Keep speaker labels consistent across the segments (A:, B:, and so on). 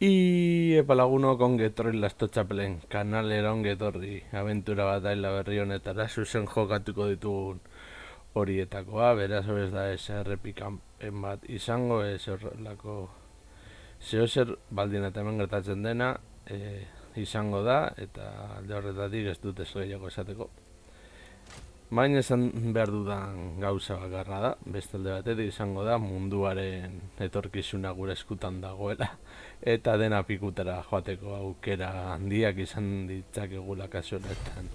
A: Epa lagunok ongi etorri Lasto Txapelen kanalera ongi etorri abentura bat daila berri honetara zuzen jokatuko ditugun horietakoa, beraz ez da ez errepikan bat izango, ez horrelako zehozer baldin eta hemen gertatzen dena izango da, eta alde horretatik ez dut ez gehiago esateko. Baina esan behar dudan gauza bakarra da, beste alde batetik izango da munduaren etorkizuna gure eskutan dagoela eta dena pikutara joateko aukera handiak izan ditzakegula kasu honetan.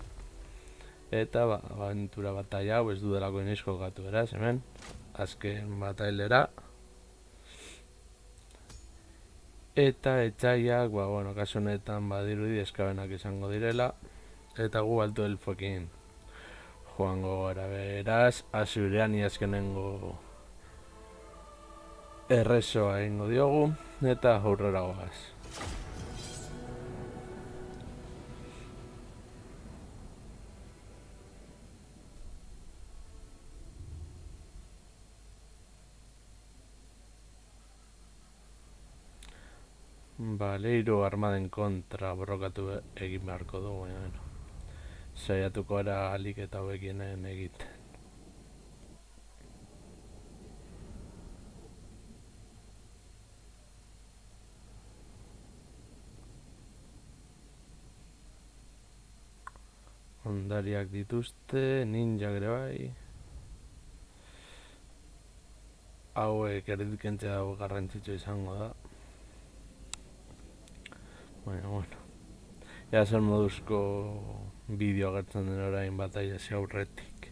A: Eta abentura bataila hau ez dudalako inoiz jokatu, beraz, hemen azken batailera. Eta etxaiak, kasu honetan badirudi eskabenak izango direla, eta gu alto elfoekin joango gara, beraz, azurean iazkenengo errezoa egingo diogu, eta aurrera goaz. Hiru armaden kontra borrokatu egin beharko dugu, baina saiatuko era alik eta hobekienen egiten. Ondariak dituzte, ninjak ere bai. Hauek erdikentzea dago garrantzitsu izango da. Baina, ea zer moduzko bideo agertzen den orain bataila ze aurretik.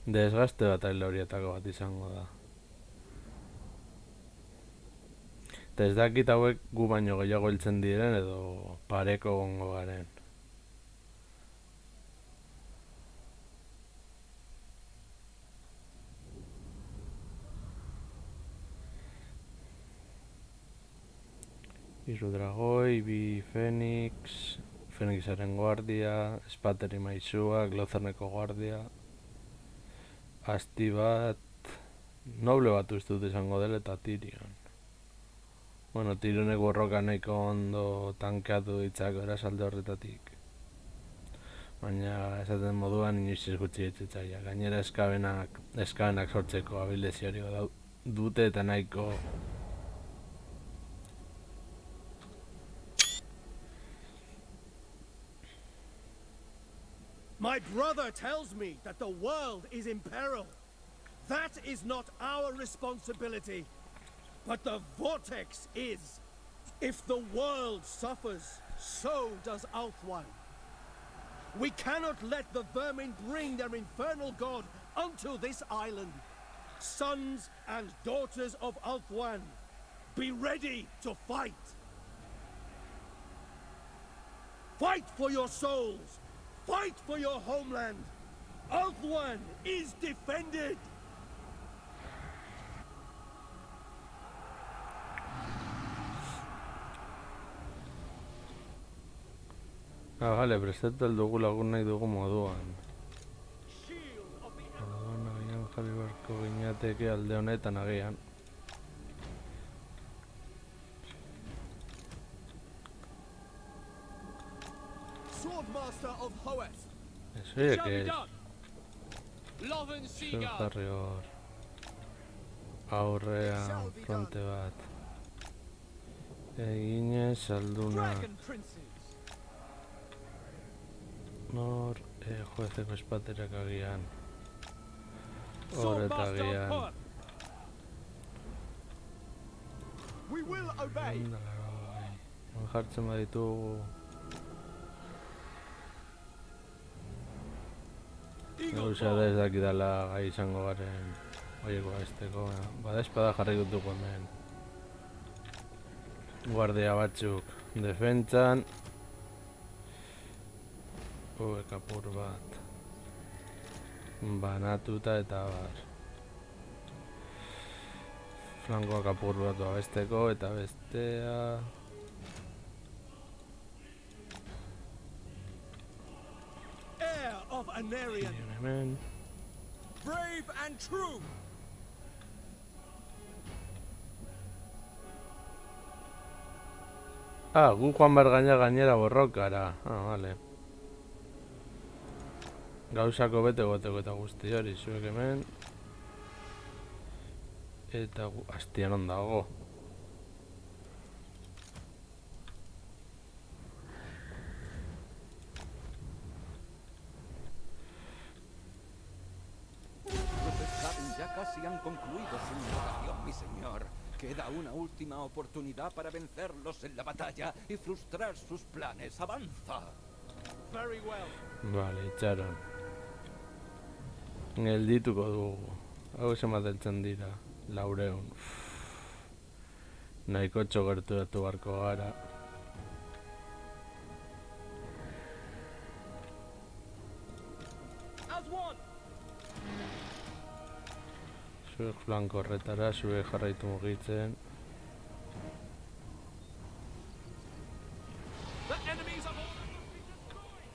A: Desgaste bataila horietako bat izango da. Eta ez dakit hauek gu baino gehiago hiltzen diren edo pareko gongo garen. Hiru dragoi, bi Fenix, Fenixaren guardia, Spateri maizua, Glozerneko guardia, Asti bat, Noble bat uste dut izango dela eta Tyrion. Tyrionek borroka nahiko ondo tankeatu ditzak beraz alde horretatik. Baina esaten moduan inoiz ez gutxi etxetzaia. Gainera eskabenak sortzeko abilezio hori dute eta nahiko.
B: My brother tells me that the world is in peril. That is not our responsibility, but the vortex is. If the world suffers, so does Ulthuan. We cannot let the vermin bring their infernal god unto this island. Sons and daughters of Ulthuan, be ready to fight. Fight for your souls. Fight for your homeland! Ulthuan is defended!
A: Bale, prestatu aldugu lagun nahi dugu moduan. Agian jarri beharko ginateke alde honetan agian.
B: Swordmaster of Hoeth.
A: Eso ya que es. Zer jarri hor. Aurrean, fronte bat. Eginez alduna. Nor, juezeko espaterak agian. Hor eta agian. Jartzen baditugu. Gauza da ez dakidala gai izango garen oieko azteko. Bada espada jarri dutuko hemen. Guardia batzuk defentsan. Kapur bat banatuta eta bar. Flankoak apur bat babesteko eta bestea.
B: Heir of Anarion.
A: Hemen.
B: brave and true.
A: Gu joan behar gainera borrokara. Vale. Gauzako bete goteko eta guzti hori, zuek hemen. Eta hastian ondago.
C: Ya casi han concluido su invocación, mi señor. Queda una última oportunidad para vencerlos en la batalla y frustrar sus planes. ¡Avanza!
B: Very well.
A: Vale, itxaron. Geldituko dugu. Hau ematen dira. 400. Nahiko gerturatu beharko gara.
B: As one.
A: Zuek flanko horretara, zuek jarraitu mugitzen.
B: The enemies of all must be destroyed.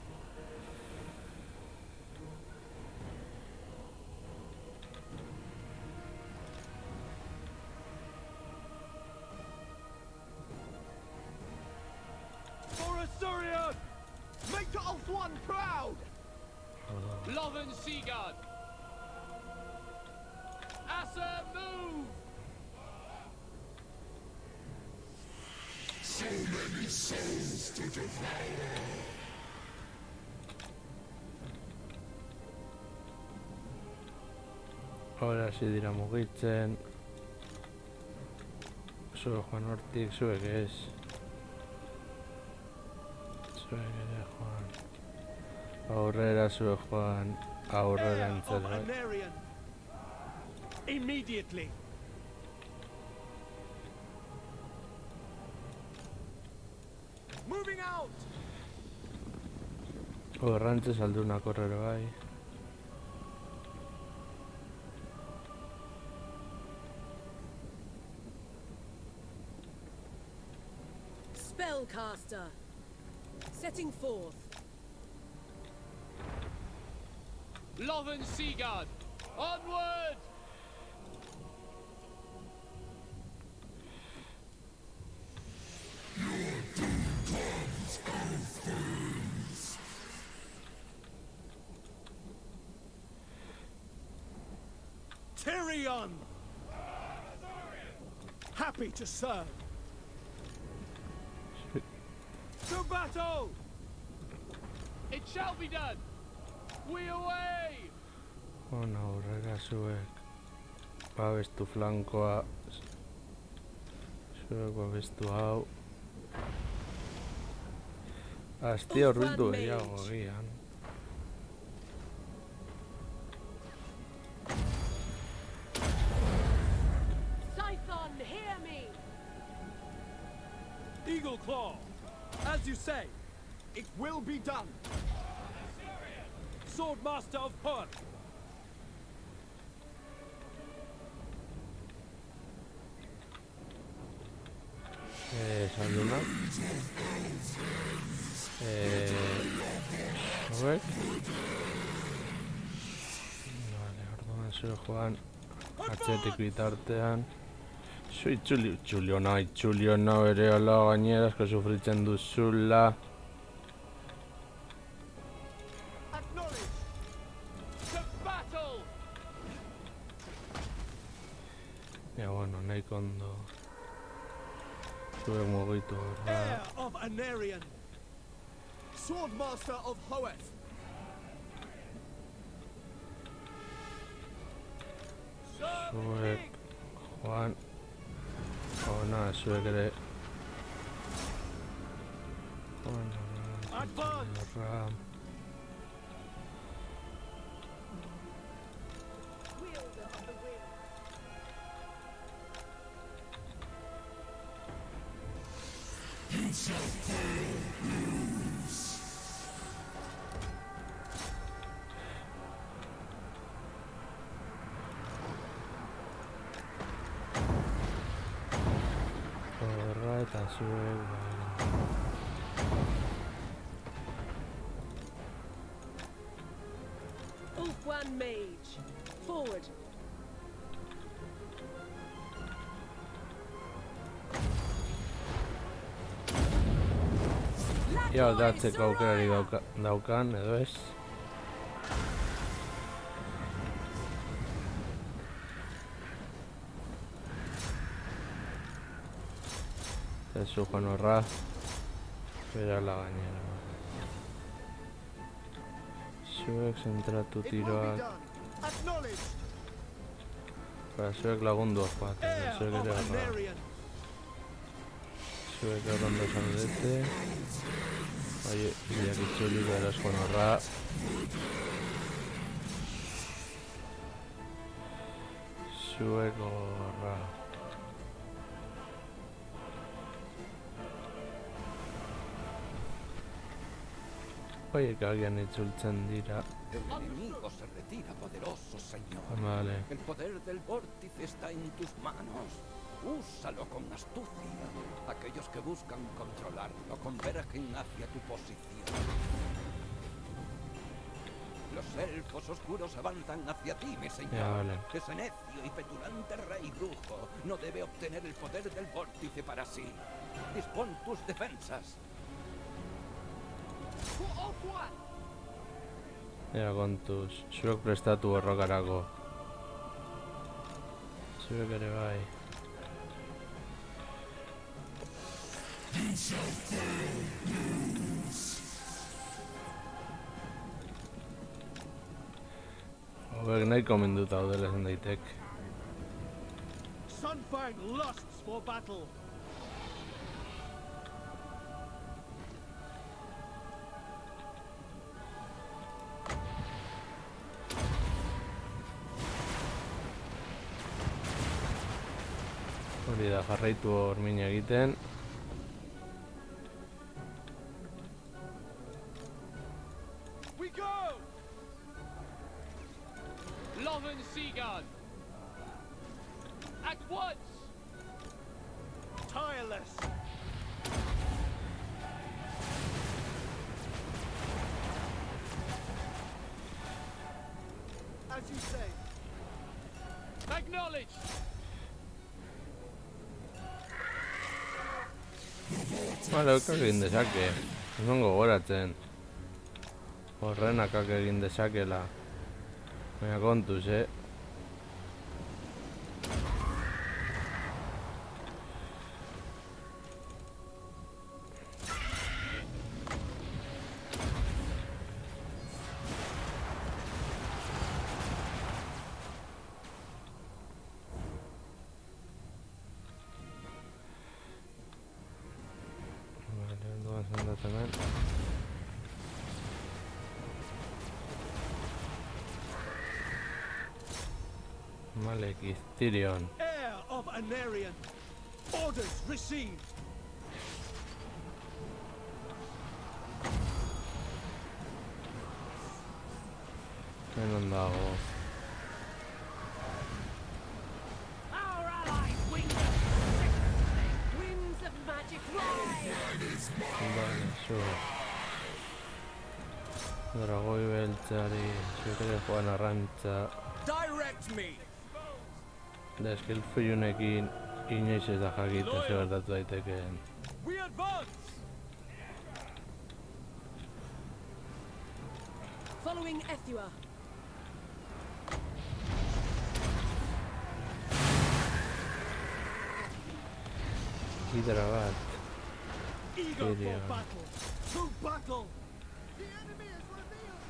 B: For Asturion! Make Ulthuan proud!
D: Lothern Seaguard! Asa, move!
A: Ahora sí dira mugitzen. Zuek joan hortik, zuek ez. Zuek ere joan. Aurrera zuek joan. Aurrera
B: Heir of
A: entzera.
B: Anarion! Immediately! Moving out!
A: Horrantze saldunak horrero bai.
E: Spellcaster. Setting forth.
D: Lothern Seaguard! Onward!
B: Tyrion! Happy to serve. To battle!
D: It shall be done! We away!
A: Hona aurrera zuek. Babestu flankoa. Zuek babestu hau. Asti horritu gehiago egian.
E: Scython, hear me!
B: Eagle Claw! As you say, it will be done! Swordmaster of Hun!
A: Salduna. Hauek. Vale, orduan zuek joan. Atzetik bitartean. Zu itxulio ere ala gainera asko sufritzen duzula.
B: Acknowledge!
D: To battle!
A: Bueno, nahiko ondo. Zuek mugitu horra.
B: Heir of Anarion! Swordmaster of Hoeth!
A: Zuek joan. Hona, zuek ere.
B: Advance!
A: Horra.
E: Wielder of the wind.
A: Horra eta zuek.
E: Ulthuan Mage. Forward.
A: Ia aldatzeko aukerari daukan, edo ez. Ez Juan horra. Berala gainera. Zuek zentratu
B: It will be
A: tiroak.
B: done. Acknowledged.
A: Zuek lagunduak joaten,
B: Heir
A: zuek
B: of
A: ere horra.
B: Anarion.
A: Zuek errondo zaudete. Oie, biak itzuli beraz Juan horra. Zuek horra. Oie, agian itzultzen dira.
C: El enemigo se retira, poderoso señor.
A: Vale.
C: El poder del vórtice está en tus manos. Úsalo con astucia. Aquellos que buscan controlarlo convergen hacia tu posición. Los elfos oscuros avanzan hacia ti, mi señor.
A: Ya, vale.
C: Ese necio y petulante rey brujo no debe obtener el poder del vórtice para sí. Dispón tus defensas.
A: Ea kontuz, zuek prestatu borrokarako. Zuek ere bai. Hauek nahiko minduta daudela esan daitek.
B: Sunfang lusts for battle.
A: Hori da, jarraitu hormina egiten.
B: We go!
D: Lothern Seaguard! At once!
B: Tireless. As you say.
D: Acknowledged!
A: Bale, okak egin dezake. Non gogoratzen. Horrenakak egin dezakela. Baina kontuz, Vale, ondoan zendat hemen. Malekith, Tyrion.
B: Heir of Anarion. Orders received.
A: Hemen dago.
E: Our allies winds of magic rise.
A: Vale, zu. Dragoi beltzari, zuek ere joan arrantza.
B: Direct me.
A: Da eskil fiunekin inoiz ez da jakiten ze gertatu daitekeen.
B: We advance.
E: Following Ethua.
A: Hidra bat.
B: Eager for
A: Tyrion.
B: battle. To battle. The enemy is revealed.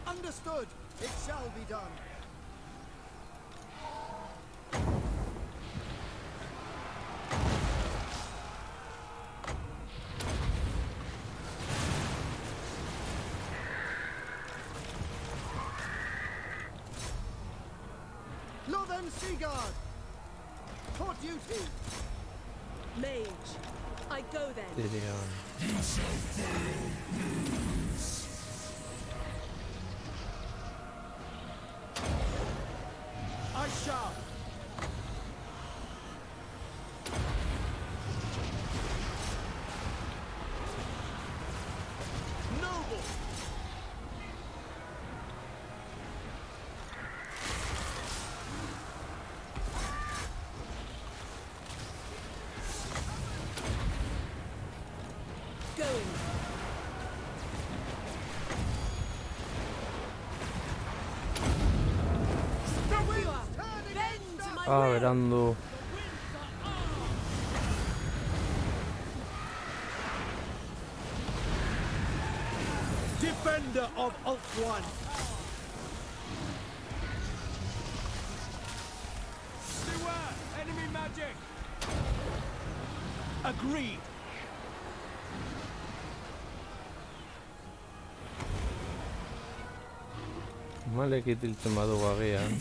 B: Understood. It shall be done. Lothern Seaguard. For duty.
E: Mage. I go then.
A: Tyrion.
B: I shall. Noble.
E: going. Ethua, bend to my will.
A: Berandu.
B: Defender of Alt 1. Beware! Enemy magic! Agreed.
A: Malek itiltzen badu agian.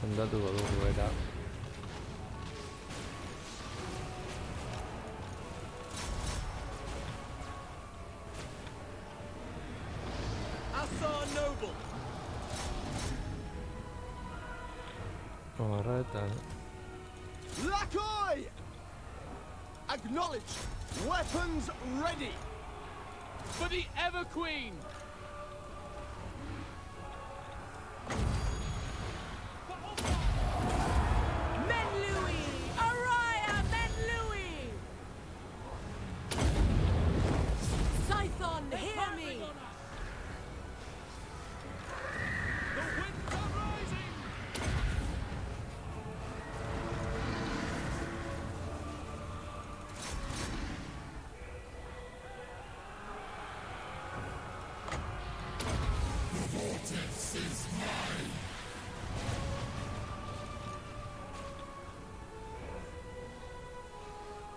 A: Sendatuko dugu bera.
B: Assar Noble.
A: Horretan.
B: Lakoi! Acknowledged. Weapons ready.
D: For the Ever Queen!
E: Menlui! Araya Menlui! Scython, hear me!
B: The winds are rising.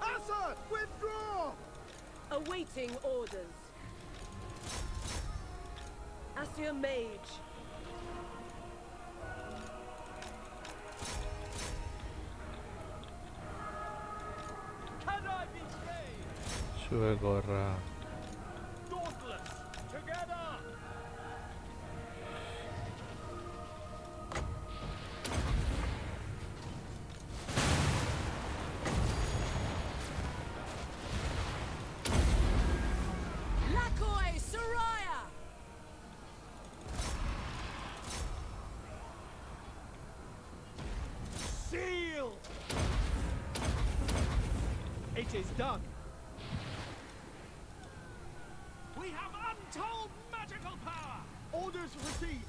B: Assar, withdraw!
E: Awaiting orders. Assia Mage.
B: Can I be saved?
A: Zuek horra.
B: Dauntless, together!
E: Lakoi Soraya!
B: Seal! It is done. We have untold magical power! Orders received.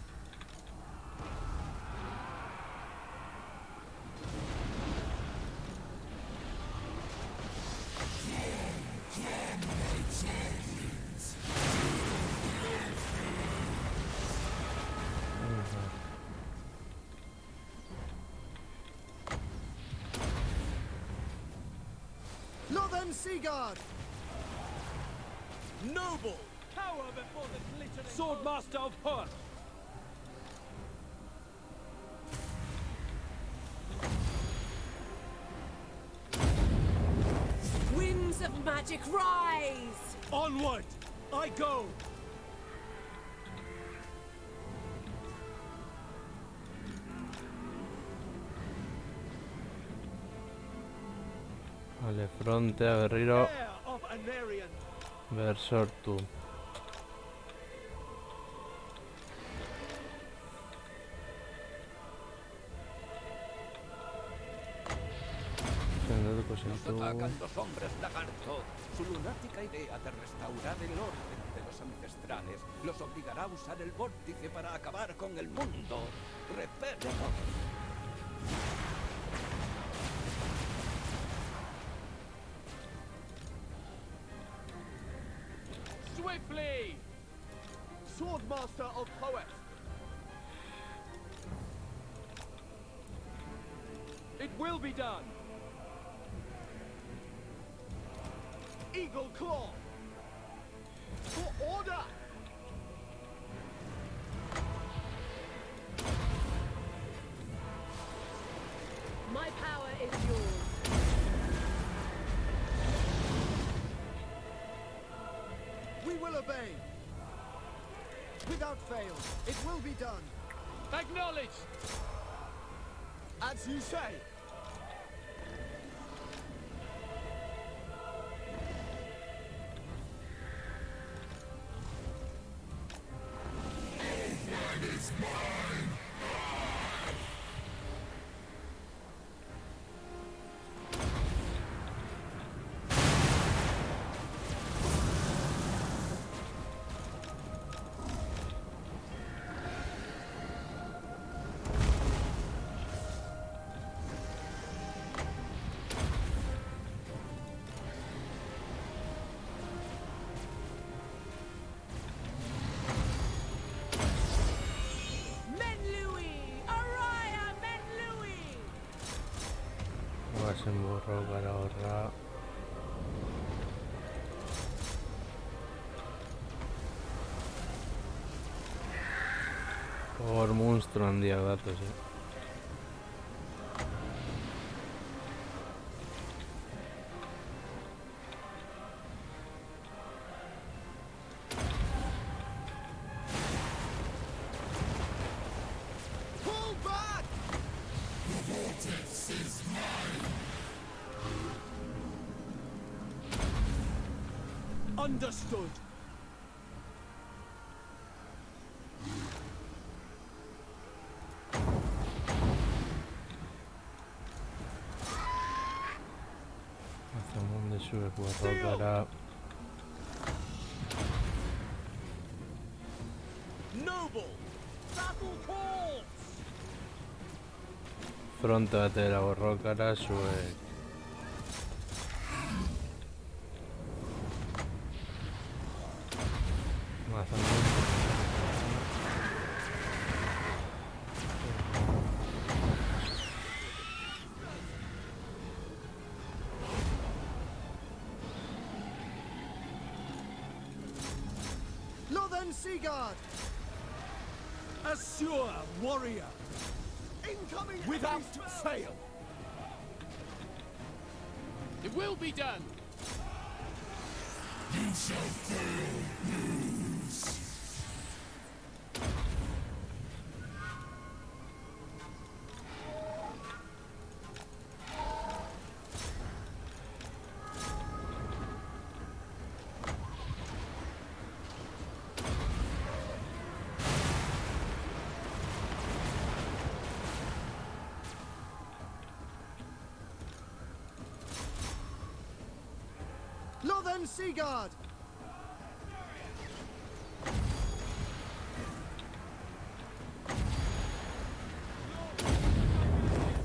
B: Northern Seaguard! Noble! Cower before the glittering Swordmaster of Hurt!
E: Winds of magic rise!
B: Onward! I go!
A: Vale, frontea berriro
B: Heir of Anarian!
A: behar sortu. Sendatuko
C: Nos
A: zaitugu.
C: atacan los hombres lagarto. Su lunática idea de restaurar el orden de los ancestrales los obligará a usar el vórtice para acabar con el mundo. ¡Repélelo!
D: Swiftly!
B: Swordmaster of Poet! It will be done! Eagle Claw! For order!
E: My power is yours.
B: We will obey! Without fail, it will be done!
D: Acknowledged!
B: As you say!
A: Goazen borrokara horra. Hor monstru handiak datoz,
B: Pull back! Understood.
A: Azamon dezuek borrokara.
B: Noble! Battle calls!
A: Fronte batera borrokara zuek. Azamon.
B: Lothen Seagard! Assure warrior! Incoming without fail!
D: It will be done.
B: Lothen Seagard!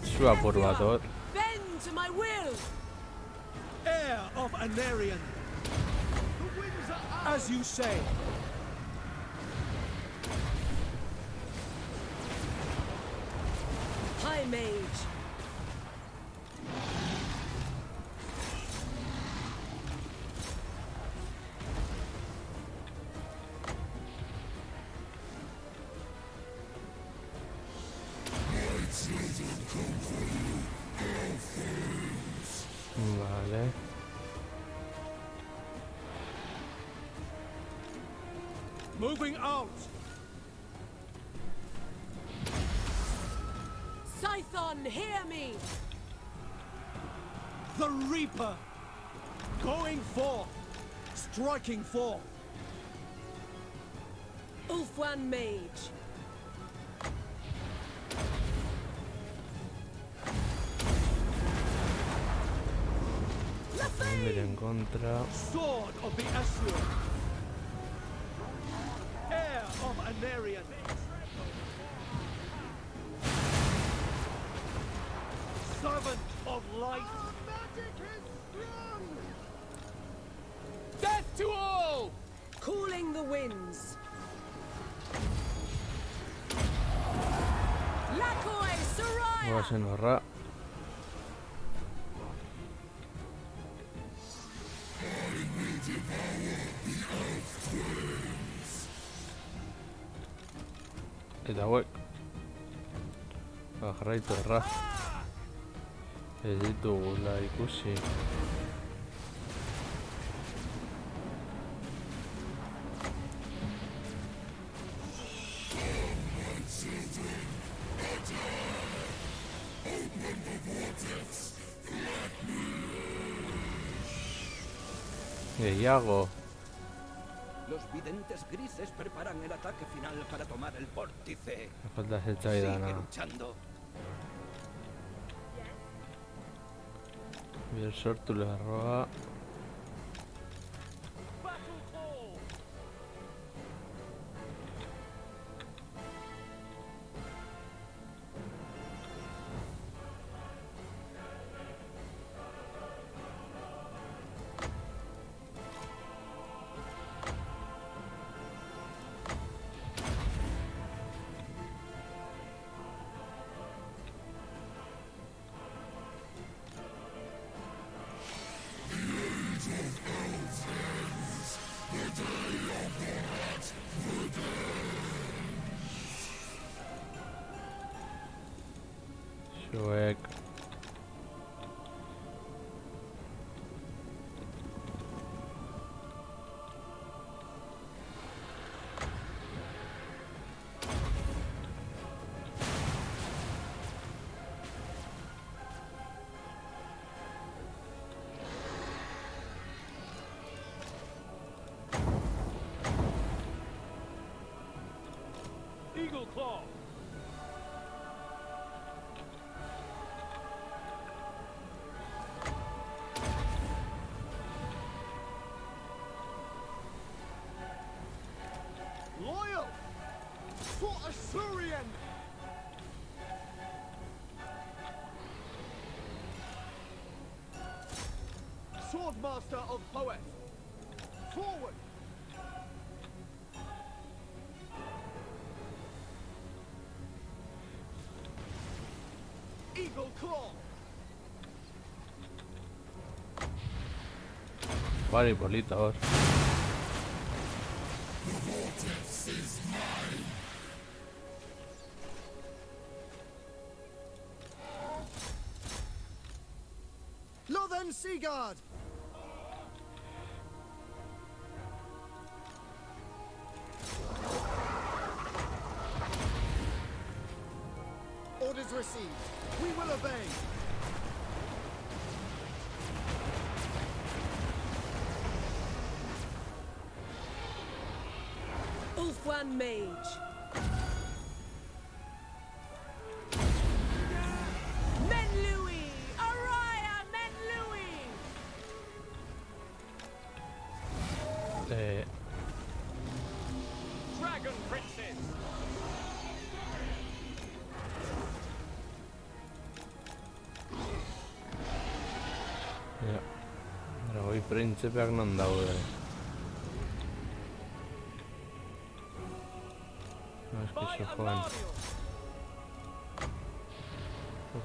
A: Zua por bator.
E: Bend to my will!
B: Heir of Anarion! The winds are ours! As you say!
E: High Mage!
A: Vale.
B: Moving out!
E: Scython, hear me!
B: The Reaper! Going forth! Striking forth!
E: Ulfwan Mage!
A: Mira en contra.
B: Sword of the Asur! Heir of Anarion! Servant of light! Our magic is strong!
D: Death to all!
E: Calling the winds! Lakoi Soraya!
A: Goazen horra. Eta hauek jarraitu erra. Ez ditugula ikusi. Gehiago.
C: Los videntes grises preparan el ataque final para tomar el vórtice.
A: Me falta
C: Sigue
A: zetzaidana.
C: luchando.
A: Bier sortu lerroa.
B: Battle call!
A: Zuek.
B: Eagle Claw. Loyal for Assyrian. Swordmaster of Poeth. Forward. Eagle Claw.
A: Pari bolita, ahora.
B: Lothan Seaguard. Orders received. We will obey.
E: Ulfwan Mage. Menlui! Araya Menlui!
B: Dragon Princes.
A: Ja. Dragoi printzepeak non daude. No, es que se joan.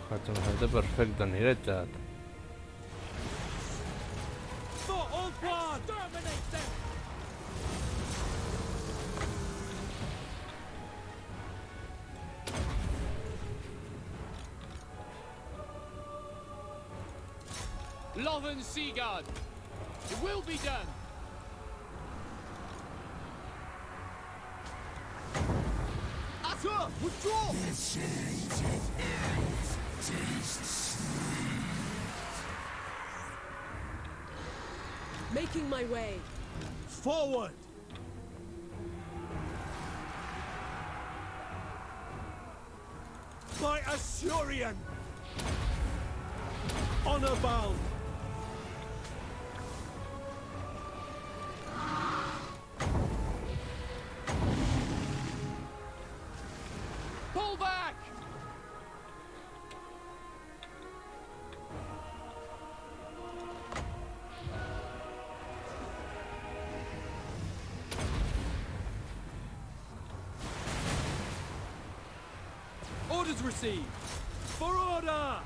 A: Jatzen zaite perfecto niretzat.
B: For Ulfwan! Dominate them!
D: Lothan Seaguard. It will be done.
B: Atta! Withdraw!
E: Making my way.
B: Forward! By Assyrian! Honor bound!
D: Pull back!
B: Orders received! For order!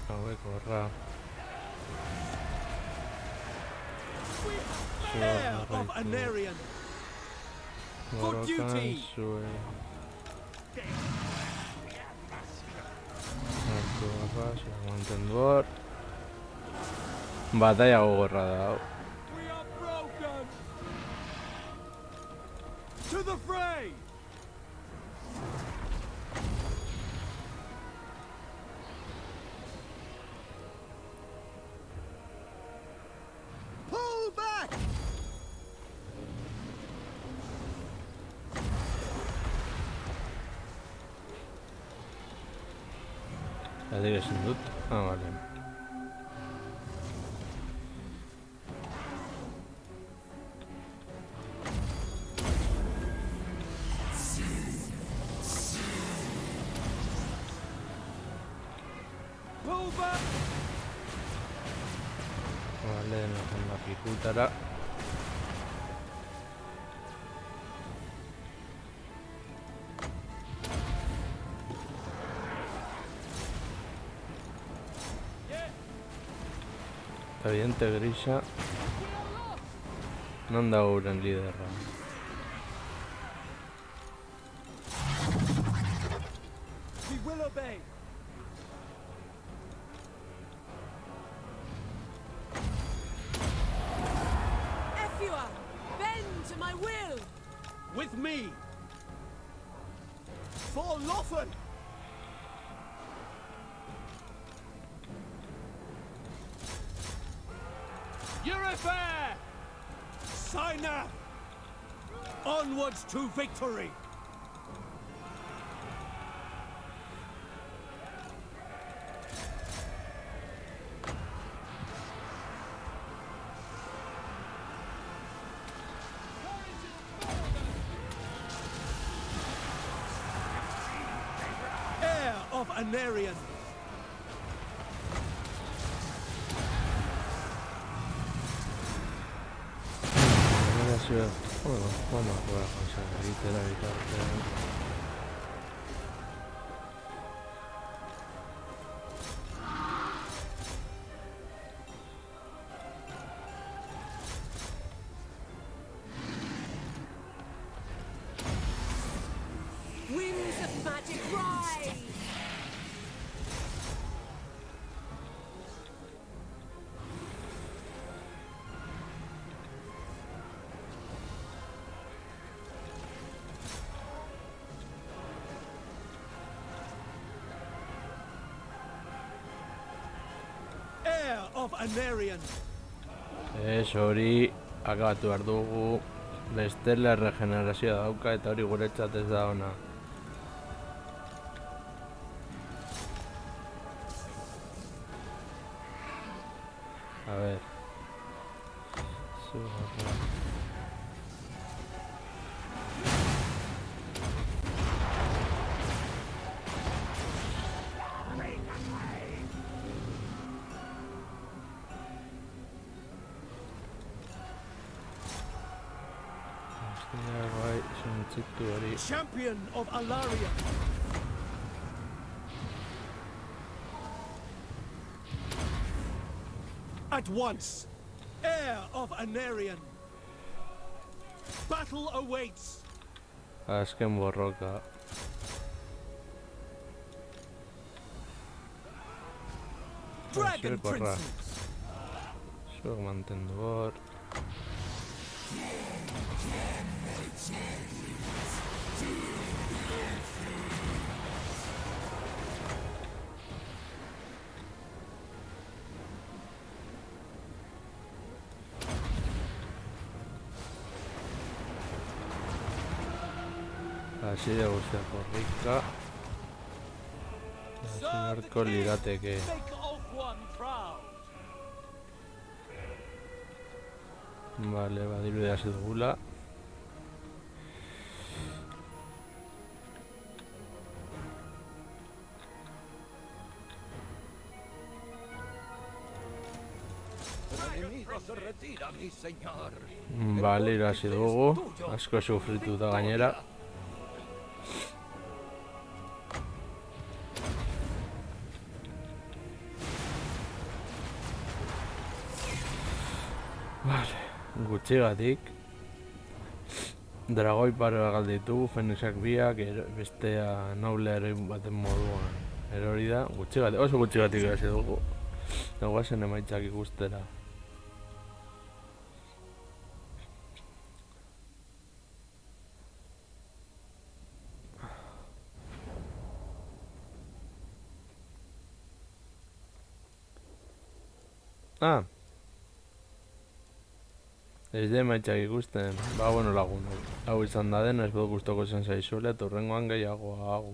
A: Hauek horra.
B: Heir of Anarian! For
A: Borrokan
B: duty!
A: zuen. Hartu gafas, aguanten dut. Batalla gogorra da hau.
B: We are broken! To the fray! Pull back!
A: Adik ezin dut. Ah, vale.
B: Pull back!
A: Vale, nos en la pikutara. Eta evidente grisa. Non da euren liderra.
B: obey.
E: Efua, bend to my will.
B: With me. For Lofen.
D: Eurofair!
B: Sinap. Onwards to victory. Heir of Anarion.
A: Bueno, vamos a jugar con esa literal.
E: Winds of magic rise.
B: Heir of Anarion.
A: Hori akabatu behar dugu. Bestela regenerazioa dauka eta hori guretzat ez da ona. A ver. Zurra. Bai, suntsitu hori.
B: Champion of Alaria. At once. Heir of Anarion. Battle awaits.
A: Azken borroka.
B: Dragon
A: Zuek horra.
B: princes.
A: Zuek mantendu hor. Así de guztiak korrika. Zinarko lirateke.
B: Make Ulfwan proud.
A: Vale, badirudi hasi dugula.
C: El enemigo se retira, mi señor.
A: Vale, irasi dugu. Asko sufritu da gainera. Vale, gutxigatik. Dragoi pare bat ditugu, Fenixak biak, bestea noble heroin baten moduan. Erori da, gutxigatik, oso gutxigatik hasi dugu. Nagoazen emaitzak ikustera. Ah! Ez da emaitzak ikusten. Ba, bueno lagun. Hau izan da den, ez dut gustoko zen zaizuela, eta hurrengoan gehiago.